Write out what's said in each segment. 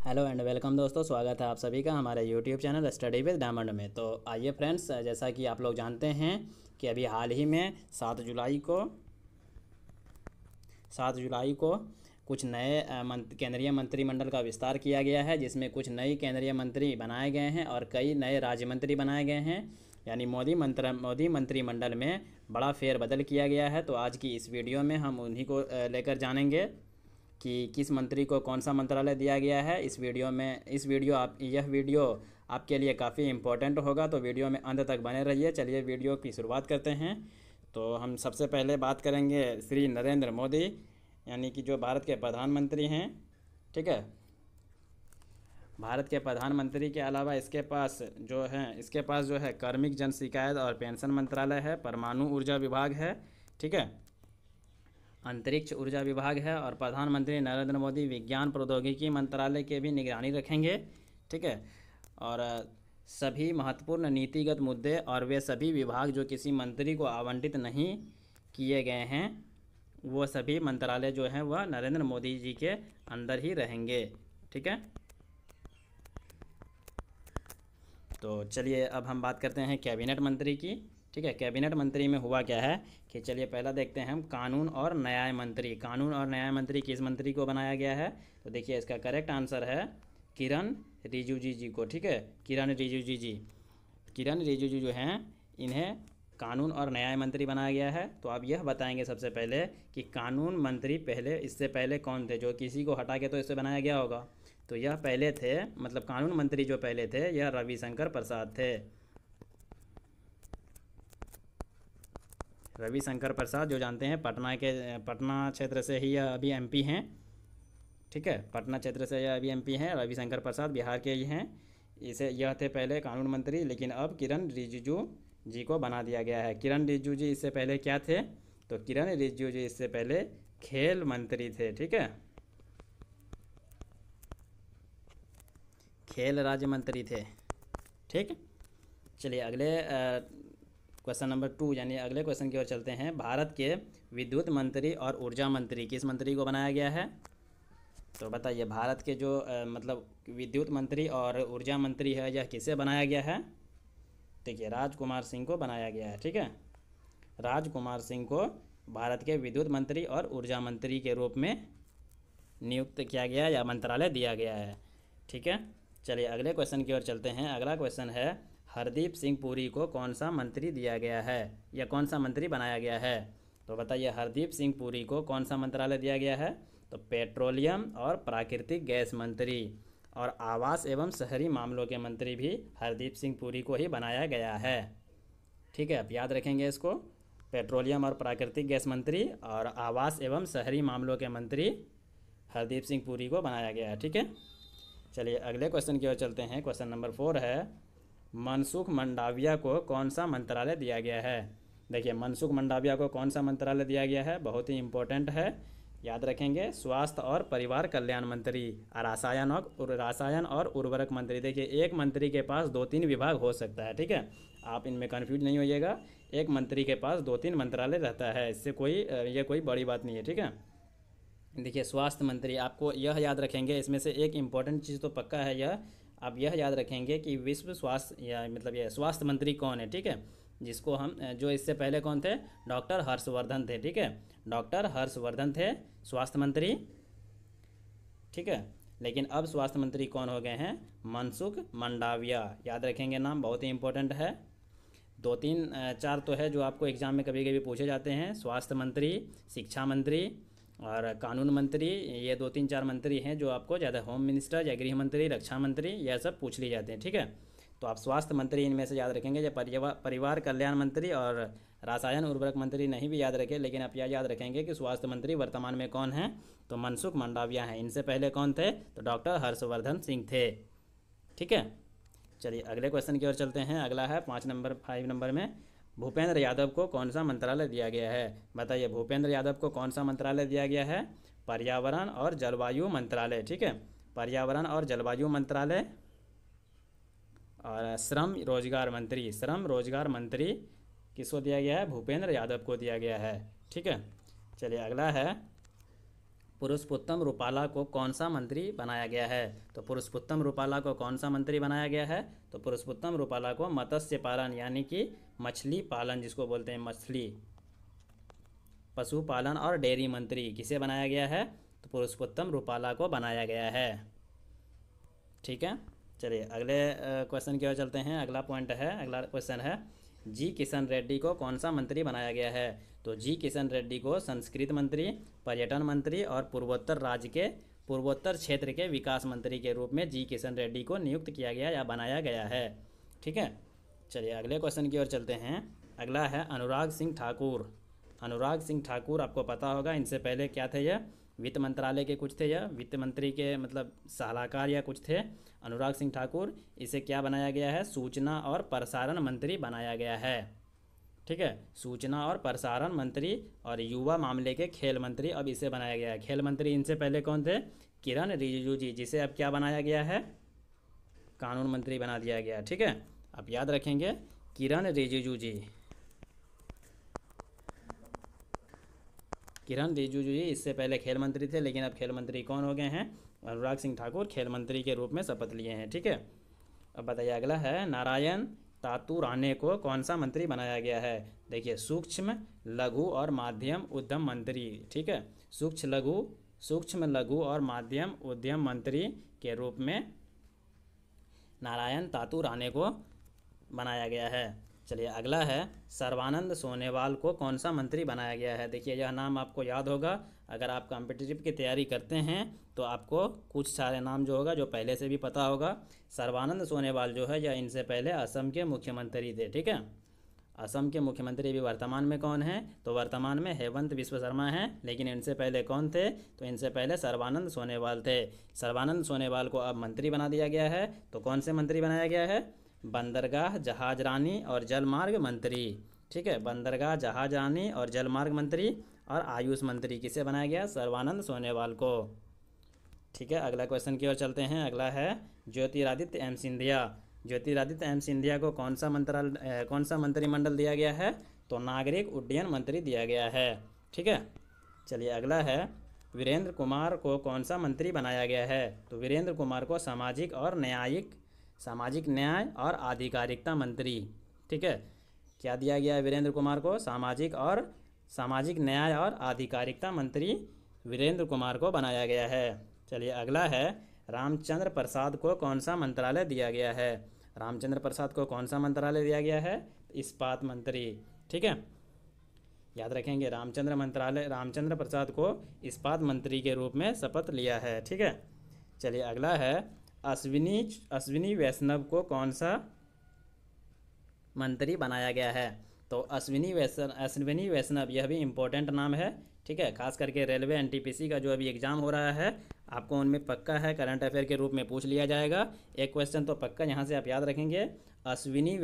Hello and welcome दोस्तों, स्वागत है आप सभी का हमारे YouTube channel study with diamond में। तो आइए फ्रेंड्स, जैसा कि आप लोग जानते हैं कि अभी हाल ही में 7 जुलाई को कुछ नए केंद्रीय मंत्रिमंडल का विस्तार किया गया है, जिसमें कुछ नई केंद्रीय मंत्री बनाए गए हैं और कई नए राज्य मंत्री बनाए गए हैं। यानी मोदी मंत्रिमंडल में बड़ा फेरबदल किया गया है। तो आज की इस वीडियो में हम उन्हीं को लेकर जानेंगे कि किस मंत्री को कौन सा मंत्रालय दिया गया है। यह वीडियो आपके लिए काफ़ी इम्पोर्टेंट होगा, तो वीडियो में अंत तक बने रहिए। चलिए वीडियो की शुरुआत करते हैं। तो हम सबसे पहले बात करेंगे श्री नरेंद्र मोदी, यानी कि जो भारत के प्रधानमंत्री हैं। ठीक है, भारत के प्रधानमंत्री के अलावा इसके पास जो है कार्मिक जन शिकायत और पेंशन मंत्रालय है, परमाणु ऊर्जा विभाग है, ठीक है, अंतरिक्ष ऊर्जा विभाग है, और प्रधानमंत्री नरेंद्र मोदी विज्ञान प्रौद्योगिकी मंत्रालय के भी निगरानी रखेंगे। ठीक है, और सभी महत्वपूर्ण नीतिगत मुद्दे और वे सभी विभाग जो किसी मंत्री को आवंटित नहीं किए गए हैं, वो सभी मंत्रालय जो हैं वह नरेंद्र मोदी जी के अंदर ही रहेंगे। ठीक है, तो चलिए अब हम बात करते हैं कैबिनेट मंत्री की। ठीक है, कैबिनेट मंत्री में हुआ क्या है कि चलिए पहला देखते हैं हम कानून और न्याय मंत्री। कानून और न्याय मंत्री किस मंत्री को बनाया गया है? तो देखिए इसका करेक्ट आंसर है किरण रिजिजू जी को। ठीक है, किरण रिजिजू जो हैं, इन्हें कानून और न्याय मंत्री बनाया गया है। तो आप यह बताएंगे सबसे पहले कि कानून मंत्री इससे पहले कौन थे? जो किसी को हटा के तो इससे बनाया गया होगा। तो यह पहले थे, मतलब कानून मंत्री जो पहले थे यह रविशंकर प्रसाद थे। रविशंकर प्रसाद जो जानते हैं पटना क्षेत्र से ही यह अभी एमपी हैं। ठीक है, पटना क्षेत्र से यह अभी एमपी हैं। रविशंकर प्रसाद बिहार के ही हैं। यह थे पहले कानून मंत्री, लेकिन अब किरण रिजिजू जी को बना दिया गया है। किरण रिजिजू जी इससे पहले क्या थे? तो किरण रिजिजू जी इससे पहले खेल मंत्री थे। ठीक है, खेल राज्य मंत्री थे। ठीक, चलिए अगले क्वेश्चन नंबर 2 यानी अगले क्वेश्चन की ओर चलते हैं। भारत के विद्युत मंत्री और ऊर्जा मंत्री किस मंत्री को बनाया गया है? तो बताइए, भारत के जो मतलब विद्युत मंत्री और ऊर्जा मंत्री है, यह किसे बनाया गया है? देखिए राजकुमार सिंह को बनाया गया है। ठीक है, राजकुमार सिंह को भारत के विद्युत मंत्री और ऊर्जा मंत्री के रूप में नियुक्त किया गया या मंत्रालय दिया गया है। ठीक है, चलिए अगले क्वेश्चन की ओर चलते हैं। अगला क्वेश्चन है हरदीप सिंह पुरी को कौन सा मंत्री दिया गया है या कौन सा मंत्री बनाया गया है? तो बताइए, हरदीप सिंह पुरी को कौन सा मंत्रालय दिया गया है? तो पेट्रोलियम और प्राकृतिक गैस मंत्री और आवास एवं शहरी मामलों के मंत्री भी हरदीप सिंह पुरी को ही बनाया गया है। ठीक है, आप याद रखेंगे इसको, पेट्रोलियम और प्राकृतिक गैस मंत्री और आवास एवं शहरी मामलों के मंत्री हरदीप सिंह पुरी को बनाया गया है। ठीक है, चलिए अगले क्वेश्चन की ओर चलते हैं। क्वेश्चन नंबर 4 है मनसुख मंडाविया को कौन सा मंत्रालय दिया गया है? देखिए मनसुख मंडाविया को कौन सा मंत्रालय दिया गया है? बहुत ही इंपॉर्टेंट है, याद रखेंगे। स्वास्थ्य और परिवार कल्याण मंत्री, रासायन और उर्वरक मंत्री। देखिए एक मंत्री के पास 2-3 विभाग हो सकता है। ठीक है, आप इनमें कन्फ्यूज नहीं होइएगा। एक मंत्री के पास 2-3 मंत्रालय रहता है, इससे ये कोई बड़ी बात नहीं है। ठीक है, देखिए स्वास्थ्य मंत्री, आपको यह याद रखेंगे, इसमें से एक इम्पॉर्टेंट चीज़ तो पक्का है यह, आप यह याद रखेंगे कि विश्व स्वास्थ्य या मतलब यह स्वास्थ्य मंत्री कौन है? ठीक है, जिसको हम जो इससे पहले कौन थे? डॉक्टर हर्षवर्धन थे। ठीक है, डॉक्टर हर्षवर्धन थे स्वास्थ्य मंत्री। ठीक है, लेकिन अब स्वास्थ्य मंत्री कौन हो गए हैं? मनसुख मंडाविया। याद रखेंगे नाम, बहुत ही इंपॉर्टेंट है। 2-3-4 तो है जो आपको एग्जाम में कभी कभी पूछे जाते हैं। स्वास्थ्य मंत्री, शिक्षा मंत्री और कानून मंत्री, ये 2-3-4 मंत्री हैं जो आपको ज़्यादा, होम मिनिस्टर या गृह मंत्री, रक्षा मंत्री, यह सब पूछ लिए जाते हैं। ठीक है, तो आप स्वास्थ्य मंत्री इनमें से याद रखेंगे। जो परिवार कल्याण मंत्री और रासायन उर्वरक मंत्री नहीं भी याद रखें, लेकिन आप यह याद रखेंगे कि स्वास्थ्य मंत्री वर्तमान में कौन है? तो मनसुख मंडाविया हैं। इनसे पहले कौन थे? तो डॉक्टर हर्षवर्धन सिंह थे। ठीक है, चलिए अगले क्वेश्चन की ओर चलते हैं। अगला है 5 नंबर में भूपेंद्र यादव को कौन सा मंत्रालय दिया गया है? बताइए, भूपेंद्र यादव को कौन सा मंत्रालय दिया गया है? पर्यावरण और जलवायु मंत्रालय। ठीक है, पर्यावरण और जलवायु मंत्रालय और श्रम रोजगार मंत्री किसको दिया गया है? भूपेंद्र यादव को दिया गया है। ठीक है, चलिए अगला है पुरुषोत्तम रूपाला को कौन सा मंत्री बनाया गया है? तो पुरुषोत्तम रूपाला को कौन सा मंत्री बनाया गया है? तो पुरुषोत्तम रूपाला को मत्स्य पालन यानी कि मछली पालन जिसको बोलते हैं मछली, पशुपालन और डेयरी मंत्री किसे बनाया गया है? तो पुरुषोत्तम रूपाला को बनाया गया है। ठीक है, चलिए अगले क्वेश्चन की ओर चलते हैं। अगला पॉइंट है, अगला क्वेश्चन है, जी किशन रेड्डी को कौन सा मंत्री बनाया गया है? तो जी किशन रेड्डी को संस्कृत मंत्री, पर्यटन मंत्री और पूर्वोत्तर क्षेत्र के विकास मंत्री के रूप में जी किशन रेड्डी को नियुक्त किया गया या बनाया गया है। ठीक है, चलिए अगले क्वेश्चन की ओर चलते हैं। अगला है अनुराग सिंह ठाकुर। अनुराग सिंह ठाकुर आपको पता होगा, इनसे पहले क्या थे? यह वित्त मंत्रालय के कुछ थे, यह वित्त मंत्री के मतलब सलाहकार या कुछ थे अनुराग सिंह ठाकुर। इसे क्या बनाया गया है? सूचना और प्रसारण मंत्री बनाया गया है। ठीक है, सूचना और प्रसारण मंत्री और युवा मामले के खेल मंत्री अब इसे बनाया गया है। खेल मंत्री इनसे पहले कौन थे? किरण रिजिजू जी, जिसे अब क्या बनाया गया है? कानून मंत्री बना दिया गया। ठीक है, आप याद रखेंगे किरण रिजिजू जी। किरण रिजिजू जी इससे पहले खेल मंत्री थे, लेकिन अब खेल मंत्री कौन हो गए हैं? अनुराग सिंह ठाकुर खेल मंत्री के रूप में शपथ लिए हैं। ठीक है, अब बताइए अगला है, नारायण तातू राणे को कौन सा मंत्री बनाया गया है? देखिए सूक्ष्म लघु और माध्यम उद्यम मंत्री। ठीक है, सूक्ष्म लघु और माध्यम उद्यम मंत्री के रूप में नारायण तातू राणे को बनाया गया है। चलिए अगला है, सर्बानंद सोनोवाल को कौन सा मंत्री बनाया गया है? देखिए यह नाम आपको याद होगा, अगर आप कॉम्पिटिटिव की तैयारी करते हैं तो आपको कुछ सारे नाम जो होगा जो पहले से भी पता होगा। सर्बानंद सोनोवाल जो है यह इनसे पहले असम के मुख्यमंत्री थे। ठीक है, असम के मुख्यमंत्री भी वर्तमान में कौन है? तो वर्तमान में हेमंत बिस्वा शर्मा हैं, लेकिन इनसे पहले कौन थे? तो इनसे पहले सर्बानंद सोनोवाल थे। सर्बानंद सोनोवाल को अब मंत्री बना दिया गया है। तो कौन से मंत्री बनाया गया है? बंदरगाह, जहाजरानी और जलमार्ग मंत्री। ठीक है, बंदरगाह, जहाजरानी और जलमार्ग मंत्री और आयुष मंत्री किसे बनाया गया? सर्बानंद सोनोवाल को। ठीक है, अगला क्वेश्चन की ओर चलते हैं। अगला है ज्योतिरादित्य एम सिंधिया। ज्योतिरादित्य एम सिंधिया को कौन सा मंत्रिमंडल दिया गया है? तो नागरिक उड्डयन मंत्री दिया गया है। ठीक है, चलिए अगला है, वीरेंद्र कुमार को कौन सा मंत्री बनाया गया है? तो वीरेंद्र कुमार को सामाजिक न्याय और आधिकारिकता मंत्री। ठीक है, क्या दिया गया है वीरेंद्र कुमार को? सामाजिक न्याय और आधिकारिकता मंत्री वीरेंद्र कुमार को बनाया गया है। चलिए अगला है, रामचंद्र प्रसाद को कौन सा मंत्रालय दिया गया है? रामचंद्र प्रसाद को कौन सा मंत्रालय दिया गया है? इस्पात मंत्री। ठीक है, याद रखेंगे रामचंद्र प्रसाद को इस्पात मंत्री के रूप में शपथ लिया है। ठीक है, चलिए अगला है, अश्विनी वैष्णव को कौन सा मंत्री बनाया गया है? तो अश्विनी वैष्णव यह भी इम्पोर्टेंट नाम है। ठीक है, खास करके रेलवे एनटीपीसी का जो अभी एग्जाम हो रहा है आपको उनमें पक्का है, करंट अफेयर के रूप में पूछ लिया जाएगा। एक क्वेश्चन तो पक्का यहाँ से आप याद रखेंगे, अश्विनी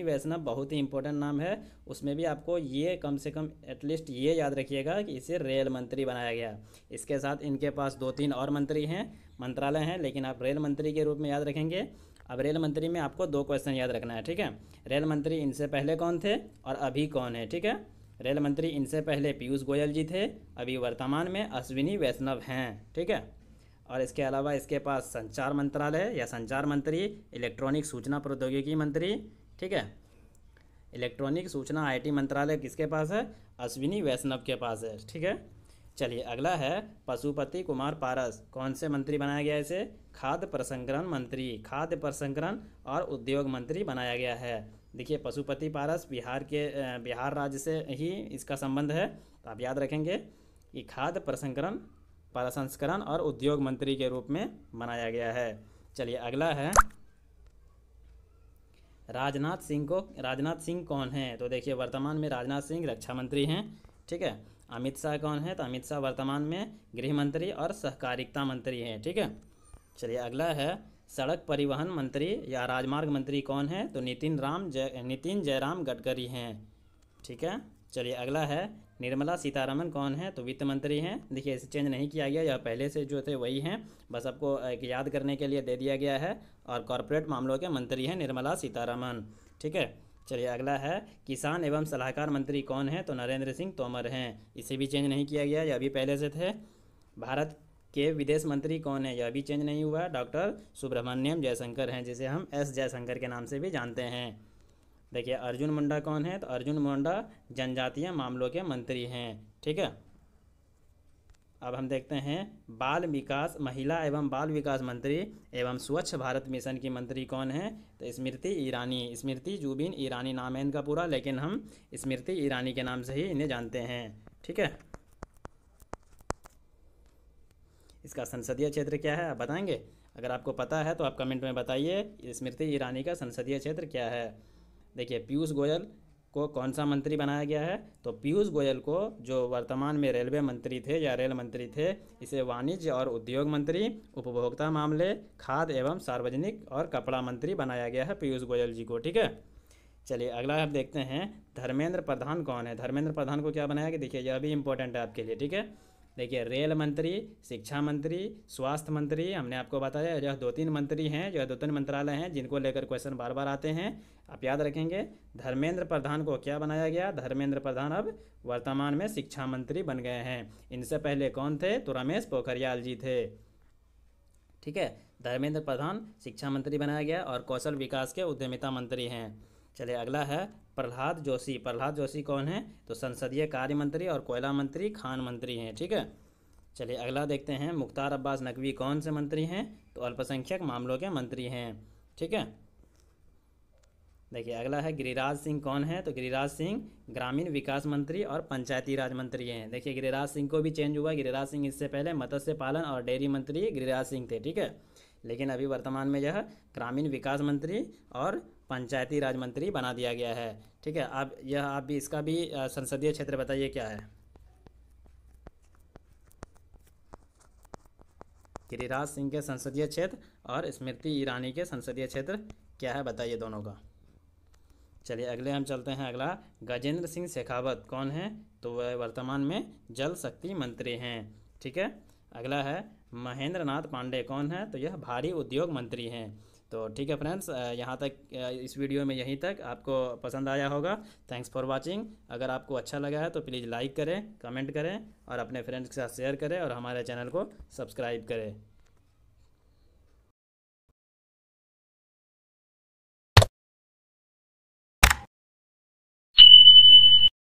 वैष्णव बहुत ही इंपॉर्टेंट नाम है। उसमें भी आपको ये कम से कम एटलीस्ट ये याद रखिएगा कि इसे रेल मंत्री बनाया गया। इसके साथ इनके पास 2-3 और मंत्रालय हैं, लेकिन आप रेल मंत्री के रूप में याद रखेंगे। अब रेल मंत्री में आपको 2 क्वेश्चन याद रखना है। ठीक है, रेल मंत्री इनसे पहले कौन थे और अभी कौन है? ठीक है, रेल मंत्री इनसे पहले पीयूष गोयल जी थे, अभी वर्तमान में अश्विनी वैष्णव हैं। ठीक है, और इसके अलावा इसके पास संचार मंत्रालय या संचार मंत्री, इलेक्ट्रॉनिक सूचना प्रौद्योगिकी मंत्री। ठीक है, इलेक्ट्रॉनिक सूचना IT मंत्रालय किसके पास है? अश्विनी वैष्णव के पास है। ठीक है, चलिए अगला है, पशुपति कुमार पारस कौन से मंत्री बनाया गया? इसे खाद्य प्रसंस्करण और उद्योग मंत्री बनाया गया है। देखिए पशुपति पारस बिहार राज्य से ही इसका संबंध है, तो आप याद रखेंगे कि खाद्य प्रसंस्करण और उद्योग मंत्री के रूप में बनाया गया है। चलिए अगला है, राजनाथ सिंह कौन हैं? तो देखिए वर्तमान में राजनाथ सिंह रक्षा मंत्री हैं। ठीक है, अमित शाह कौन है? तो अमित शाह वर्तमान में गृह मंत्री और सहकारिता मंत्री हैं। ठीक है, चलिए अगला है, सड़क परिवहन मंत्री या राजमार्ग मंत्री कौन है? तो नितिन जयराम गडकरी हैं। ठीक है, चलिए अगला है, निर्मला सीतारमण कौन है? तो वित्त मंत्री हैं। देखिए इसे चेंज नहीं किया गया, यह पहले से जो थे वही हैं, बस आपको एक याद करने के लिए दे दिया गया है। और कॉरपोरेट मामलों के मंत्री हैं निर्मला सीतारमण। ठीक है, चलिए अगला है, किसान एवं सलाहकार मंत्री कौन है? तो नरेंद्र सिंह तोमर हैं। इसे भी चेंज नहीं किया गया, यह भी पहले से थे। भारत के विदेश मंत्री कौन है, यह भी चेंज नहीं हुआ, डॉक्टर सुब्रमण्यम जयशंकर हैं, जिसे हम एस जयशंकर के नाम से भी जानते हैं। देखिए अर्जुन मुंडा कौन है, तो अर्जुन मुंडा जनजातीय मामलों के मंत्री हैं। ठीक है, अब हम देखते हैं बाल विकास, महिला एवं बाल विकास मंत्री एवं स्वच्छ भारत मिशन की मंत्री कौन है, तो स्मृति ईरानी, स्मृति जुबिन ईरानी नाम है इनका पूरा, लेकिन हम स्मृति ईरानी के नाम से ही इन्हें जानते हैं। ठीक है, इसका संसदीय क्षेत्र क्या है आप बताएंगे? अगर आपको पता है तो आप कमेंट में बताइए स्मृति ईरानी का संसदीय क्षेत्र क्या है। देखिए पीयूष गोयल को कौन सा मंत्री बनाया गया है, तो पीयूष गोयल को, जो वर्तमान में रेलवे मंत्री थे या रेल मंत्री थे, इसे वाणिज्य और उद्योग मंत्री, उपभोक्ता मामले, खाद्य एवं सार्वजनिक और कपड़ा मंत्री बनाया गया है पीयूष गोयल जी को। ठीक है, चलिए अगला आप देखते हैं धर्मेंद्र प्रधान कौन है। धर्मेंद्र प्रधान को क्या बनाया गया, देखिए यह भी इंपॉर्टेंट है आपके लिए। ठीक है, देखिए रेल मंत्री, शिक्षा मंत्री, स्वास्थ्य मंत्री, हमने आपको बताया यह 2-3 मंत्री हैं, जो 2-3 मंत्रालय हैं जिनको लेकर क्वेश्चन बार बार आते हैं, आप याद रखेंगे। धर्मेंद्र प्रधान को क्या बनाया गया, धर्मेंद्र प्रधान अब वर्तमान में शिक्षा मंत्री बन गए हैं। इनसे पहले कौन थे, तो रमेश पोखरियाल जी थे। ठीक है, धर्मेंद्र प्रधान शिक्षा मंत्री बनाया गया और कौशल विकास के उद्यमिता मंत्री हैं। चलिए अगला है प्रहलाद जोशी। प्रहलाद जोशी कौन है, तो संसदीय कार्य मंत्री और कोयला मंत्री, खान मंत्री हैं। ठीक है, चलिए अगला देखते हैं मुख्तार अब्बास नकवी कौन से मंत्री हैं, तो अल्पसंख्यक मामलों के मंत्री हैं। ठीक है, देखिए अगला है गिरिराज सिंह कौन है, तो गिरिराज सिंह ग्रामीण विकास मंत्री और पंचायती राज मंत्री हैं। देखिए गिरिराज सिंह को भी चेंज हुआ, गिरिराज सिंह इससे पहले मत्स्य पालन और डेयरी मंत्री गिरिराज सिंह थे। ठीक है, लेकिन अभी वर्तमान में यह ग्रामीण विकास मंत्री और पंचायती राज मंत्री बना दिया गया है। ठीक है, आप भी इसका भी संसदीय क्षेत्र बताइए क्या है। गिरिराज सिंह के संसदीय क्षेत्र और स्मृति ईरानी के संसदीय क्षेत्र क्या है बताइए दोनों का। चलिए अगले हम चलते हैं, अगला गजेंद्र सिंह शेखावत कौन है, तो वह वर्तमान में जल शक्ति मंत्री हैं। ठीक है, अगला है महेंद्र नाथ पांडे कौन है, तो यह भारी उद्योग मंत्री हैं। तो ठीक है फ्रेंड्स, यहाँ तक इस वीडियो में यहीं तक आपको पसंद आया होगा। Thanks for watching. अगर आपको अच्छा लगा है तो प्लीज़ लाइक करें, कमेंट करें और अपने फ्रेंड्स के साथ शेयर करें और हमारे चैनल को सब्सक्राइब करें।